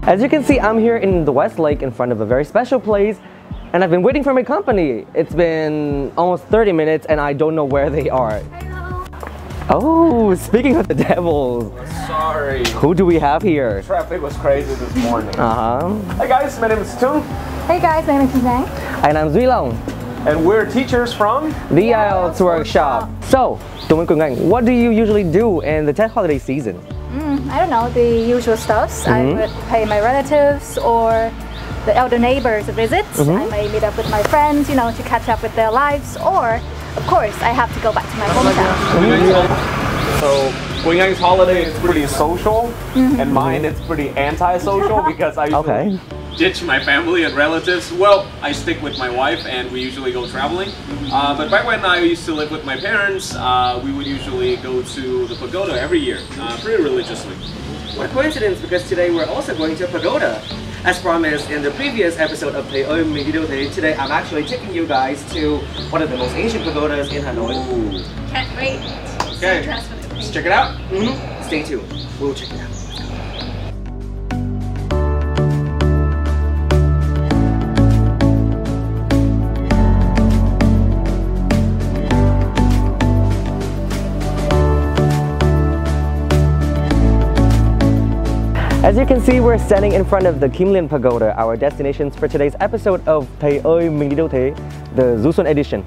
As you can see, I'm here in the West Lake in front of a very special place, and I've been waiting for my company. It's been almost 30 minutes and I don't know where they are. Hello. Oh, speaking of the devils. Sorry. Who do we have here? Traffic was crazy this morning. Hi guys, my name is Tung. Hey guys, my name is Thanh. And I'm Duy Long. And we're teachers from the IELTS workshop. So, Tung and Quỳnh Anh, what do you usually do in the Tết holiday season? I don't know, the usual stuffs. I would pay my relatives or the elder neighbors a visit. I may meet up with my friends, you know, to catch up with their lives. Or, of course, I have to go back to my hometown. So, Quỳnh Anh's holiday is pretty social, and mine is pretty anti-social because I usually ditch my family and relatives. Well, I stick with my wife and we usually go traveling. But back when I used to live with my parents, we would usually go to the pagoda every year, pretty religiously. What a coincidence, because today we're also going to a pagoda. As promised in the previous episode of Thầy, Mình, today I'm actually taking you guys to one of the most ancient pagodas in Hanoi. Ooh. Can't wait. Okay, let's check it out. Stay tuned, we'll check it out. As you can see, we're standing in front of the Chameleon Pagoda, our destinations for today's episode of Thầy, Mình, the Du Xuân edition.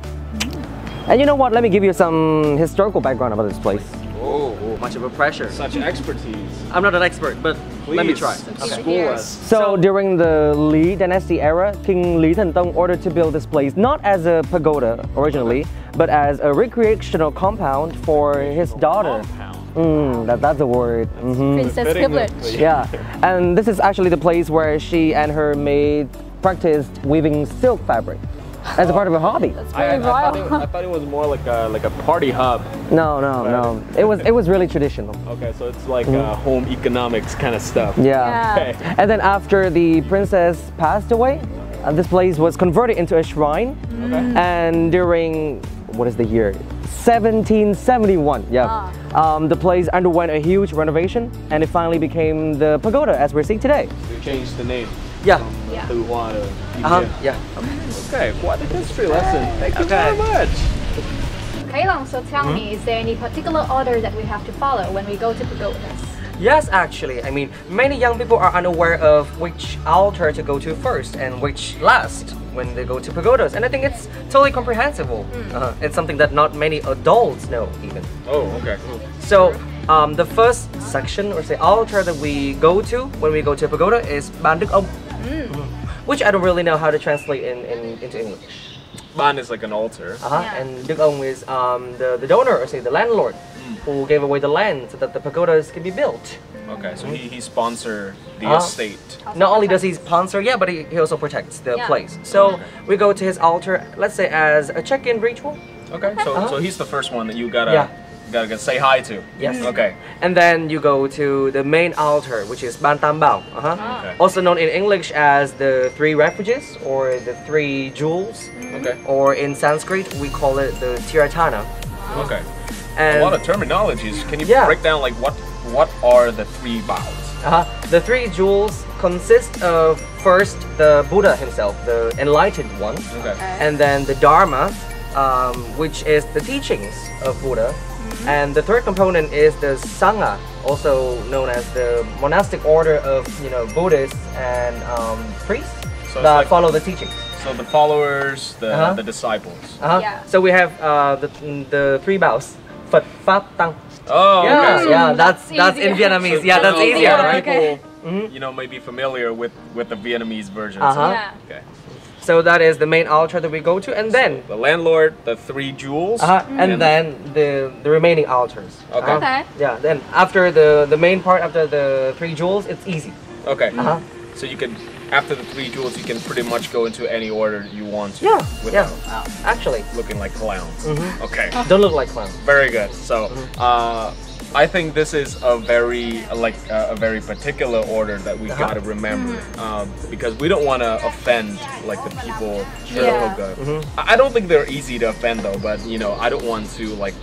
And you know what, let me give you some historical background about this place. Oh, much of a pressure. Such expertise. I'm not an expert, but Please, let me try. School us. So during the Lý dynasty era, King Lý Thần Tông ordered to build this place not as a pagoda originally, but as a recreational compound for his daughter. That's the word. Princess Privilege. Yeah, and this is actually the place where she and her maid practiced weaving silk fabric as a part of her hobby. That's very royal. I thought it was more like a party hub. No. It was really traditional. Okay, so it's like home economics kind of stuff. Yeah. Okay. And then after the princess passed away, this place was converted into a shrine. And during, what is the year? 1771, the place underwent a huge renovation and it finally became the pagoda as we're seeing today. We changed the name. Yeah. Từ Hoa to Yeah. Okay, what a history lesson. Thank you very much. Okay, Long, so tell me, is there any particular order that we have to follow when we go to pagodas? Yes, actually. I mean, many young people are unaware of which altar to go to first and which last when they go to pagodas. And I think it's totally comprehensible. It's something that not many adults know even. Oh, okay. So, the first section, or say altar that we go to when we go to a pagoda is Ban Đức Ông, which I don't really know how to translate into English. Ban is like an altar. And Đức Ông is the donor, or say the landlord, who gave away the land so that the pagodas can be built. Okay, so he sponsored the estate. Not only does he sponsor, but he also protects the place. So we go to his altar, let's say as a check-in ritual. Okay, so he's the first one that you gotta say hi to. Yes. Okay. And then you go to the main altar, which is Ban Tam Bảo, Okay. also known in English as the Three Refuges or the Three Jewels. Okay. Or in Sanskrit we call it the Tiratana. Okay. And a lot of terminologies. Can you break down like what are the three vows? The three jewels consist of first the Buddha himself, the enlightened one, and then the Dharma, which is the teachings of Buddha, and the third component is the Sangha, also known as the monastic order of Buddhists and priests that follow the teachings. So the followers, the disciples. So we have the three vows, Phật, Pháp, Tăng. Oh, okay. Yeah, that's in Vietnamese. So That's easier, right? People, may be familiar with the Vietnamese version. Okay. So that is the main altar that we go to, and then the landlord, the three jewels, and then the remaining altars. Okay. Yeah. Then after the main part, after the three jewels, it's easy. Okay. So you can, after the three jewels, you can pretty much go into any order you want to. Without actually looking like clowns. Okay. Don't look like clowns. Very good. So, I think this is a very very particular order that we gotta remember because we don't want to offend like the people. I don't think they're easy to offend though, but I don't want to like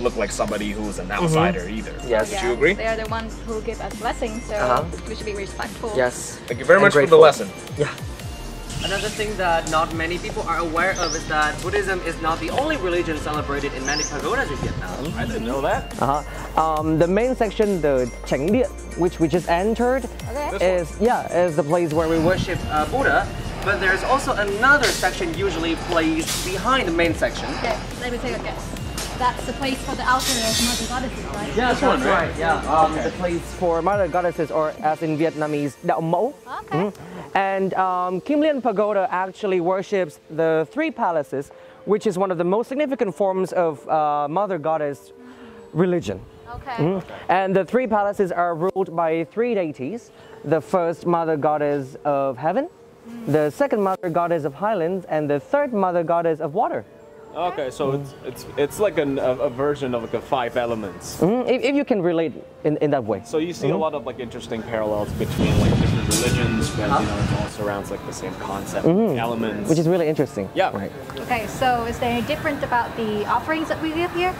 look like somebody who's an outsider either. Yes. Would you agree? They are the ones who give us blessings, so we should be respectful. Yes. Thank you very much for the lesson. Yeah. Another thing that not many people are aware of is that Buddhism is not the only religion celebrated in many pagodas in Vietnam. I didn't know that. The main section, the Chánh Điện, which we just entered, is the place where we worship Buddha. But there's also another section usually placed behind the main section. Okay, let me take a guess. That's the place for the altar of mother goddesses, right? Yeah, that's right. Yeah, the place for mother goddesses, or as in Vietnamese, Đạo Mẫu. Okay. And Chameleon Pagoda actually worships the three palaces, which is one of the most significant forms of mother goddess religion. Okay. And the three palaces are ruled by three deities. The first mother goddess of heaven, the second mother goddess of highlands, and the third mother goddess of water. Okay, so it's like a version of like the 5 elements. If you can relate in that way. So you see a lot of like interesting parallels between like different religions, but you know, it all surrounds like the same concept, elements. Which is really interesting. Yeah. Right. Okay, so is there any different about the offerings that we give here?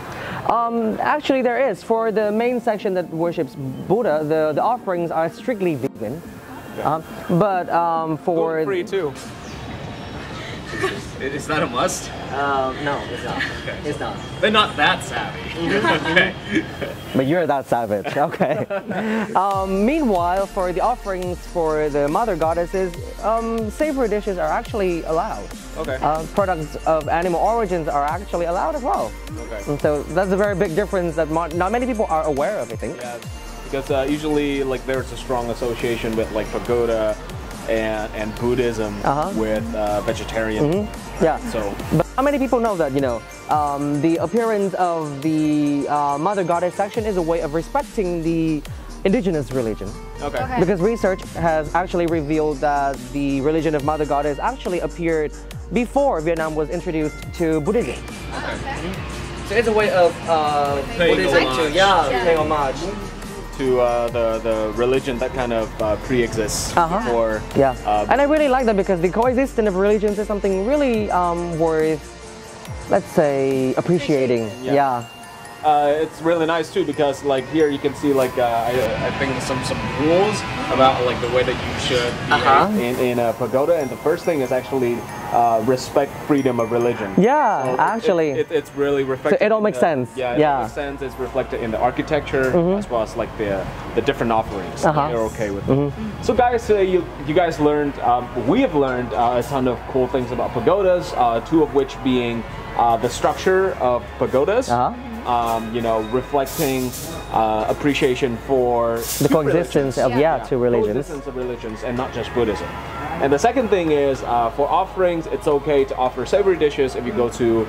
Actually, there is. For the main section that worships Buddha, the offerings are strictly vegan. But for gluten-free too. Is that a must? no, it's not. Okay. It's not. They're not that savvy. Okay. But you're that savage. Okay. Meanwhile, for the offerings for the mother goddesses, savory dishes are actually allowed. Okay. Products of animal origins are actually allowed as well. Okay. And so that's a very big difference that not many people are aware of, I think. Yeah, because usually like there's a strong association with like pagoda and Buddhism with vegetarian. Yeah. So, but how many people know that, you know, the appearance of the mother goddess section is a way of respecting the indigenous religion. okay. Because research has actually revealed that the religion of mother goddess actually appeared before Vietnam was introduced to Buddhism. So it's a way of Buddhism homage. paying homage. To the religion that kind of pre-exists before. And I really like that because the coexistence of religions is something really worth, let's say, appreciating. Yeah. It's really nice too because like here you can see like I think some rules about like the way that you should behave in a pagoda, and the first thing is actually respect freedom of religion. Yeah, so actually. It's really reflected. So it all makes sense. Yeah, it all makes sense. It's reflected in the architecture as well as like the different offerings. You're okay with it. So guys, you guys learned, we have learned a ton of cool things about pagodas, 2 of which being the structure of pagodas. You know, reflecting appreciation for the coexistence of two religions. Coexistence of religions and not just Buddhism. And the second thing is for offerings, it's okay to offer savory dishes if you go to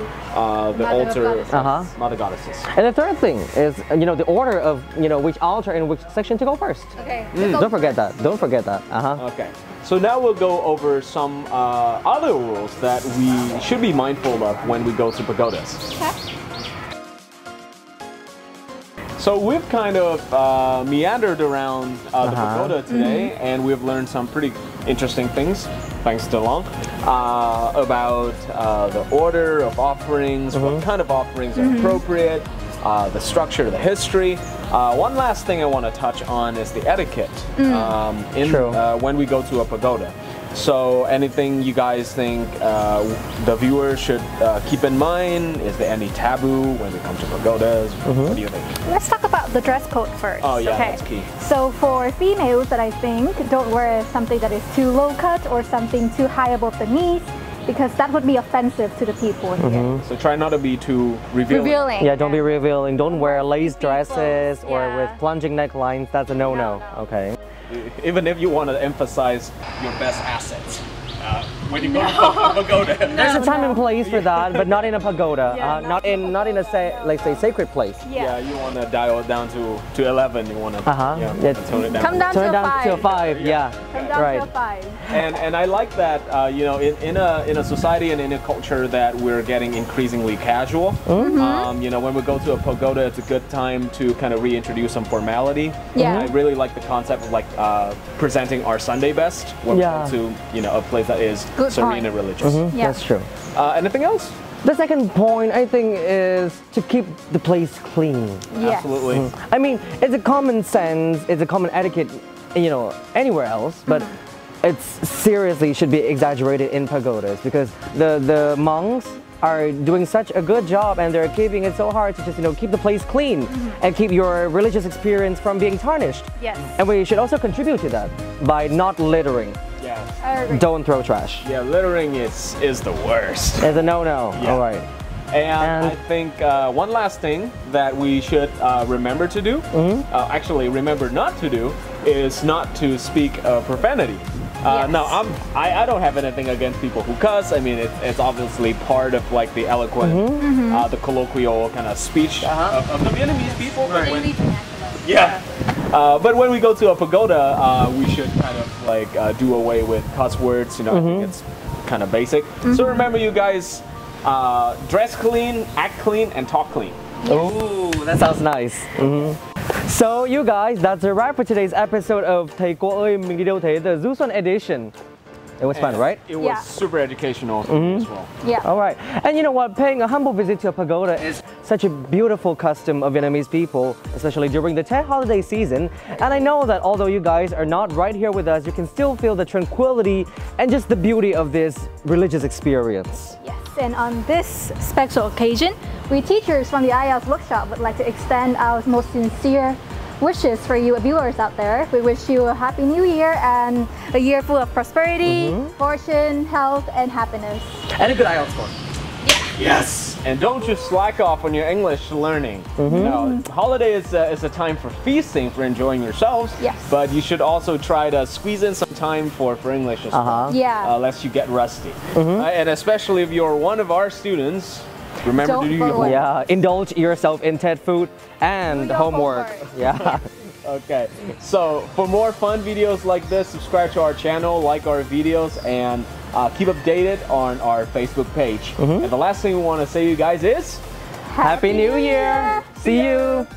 the altar of mother goddesses. And the third thing is, you know, the order of, you know, which altar and which section to go first. Okay. Don't forget that. Don't forget that. Okay. So now we'll go over some other rules that we should be mindful of when we go to pagodas. Okay. So we've kind of meandered around the pagoda today, and we've learned some pretty interesting things, thanks to Long, about the order of offerings, what kind of offerings are appropriate, the structure, the history. One last thing I want to touch on is the etiquette when we go to a pagoda. So anything you guys think the viewers should keep in mind? Is there any taboo when it comes to pagodas? What do you think? Let's talk about the dress code first. Oh yeah, that's key. So for females, that I think, don't wear something that is too low cut or something too high above the knees, because that would be offensive to the people here. So try not to be too revealing. Yeah, don't be revealing. Don't wear lace dresses or with plunging necklines. That's a no-no. Okay. Even if you want to emphasize your best assets when you go to a pagoda. There's a time and place for that, but not in a pagoda. Not in a like say sacred place. Yeah, you want to dial it down to 11. You want to tone it down. Come down to a 5. Yeah. Come down to a 5. And I like that you know, in a society and in a culture that we're getting increasingly casual. You know, when we go to a pagoda, it's a good time to kind of reintroduce some formality. I really like the concept of like presenting our Sunday best when we go to, you know, a place that is serene and religious. That's true. Anything else? The second point, I think, is to keep the place clean. Yes. Absolutely. I mean, it's a common sense, it's a common etiquette, you know, anywhere else, but it's seriously should be exaggerated in pagodas because the monks are doing such a good job and they're keeping it so hard to just, you know, keep the place clean and keep your religious experience from being tarnished. Yes. And we should also contribute to that by not littering. Yeah. I agree. Don't throw trash. Yeah, littering is the worst. It's a no-no. Yeah. All right. And I think one last thing that we should remember to do, actually remember not to do, is not to speak profanity. Yes. Now, I don't have anything against people who cuss. I mean, it's obviously part of like the eloquent, the colloquial kind of speech of the Vietnamese people. But when, but when we go to a pagoda, we should kind of like do away with cuss words. You know, I think it's kind of basic. So remember, you guys, dress clean, act clean, and talk clean. Oh, that sounds nice. So you guys, that's a wrap for today's episode of Thầy Cô ơi mình đi đâu thế, the Du Xuân edition. It was fun, right? It was super educational for me as well. Yeah. All right. And you know what? Paying a humble visit to a pagoda is such a beautiful custom of Vietnamese people, especially during the Tet holiday season. And I know that although you guys are not right here with us, you can still feel the tranquility and just the beauty of this religious experience. Yes. And on this special occasion, we teachers from the IELTS workshop would like to extend our most sincere wishes for you viewers out there. We wish you a happy new year and a year full of prosperity, fortune, health, and happiness. And a good IELTS score. Yes. And don't just slack off on your English learning. No, holiday is a time for feasting, for enjoying yourselves. Yes. But you should also try to squeeze in some time for English as well. Yeah. Lest you get rusty. And especially if you're one of our students, remember Don't to do your forget. homework. Yeah, indulge yourself in TED food and your homework. homework. Yeah. Okay, so for more fun videos like this, subscribe to our channel, like our videos, and keep updated on our Facebook page. And the last thing we want to say to you guys is Happy New Year! See you!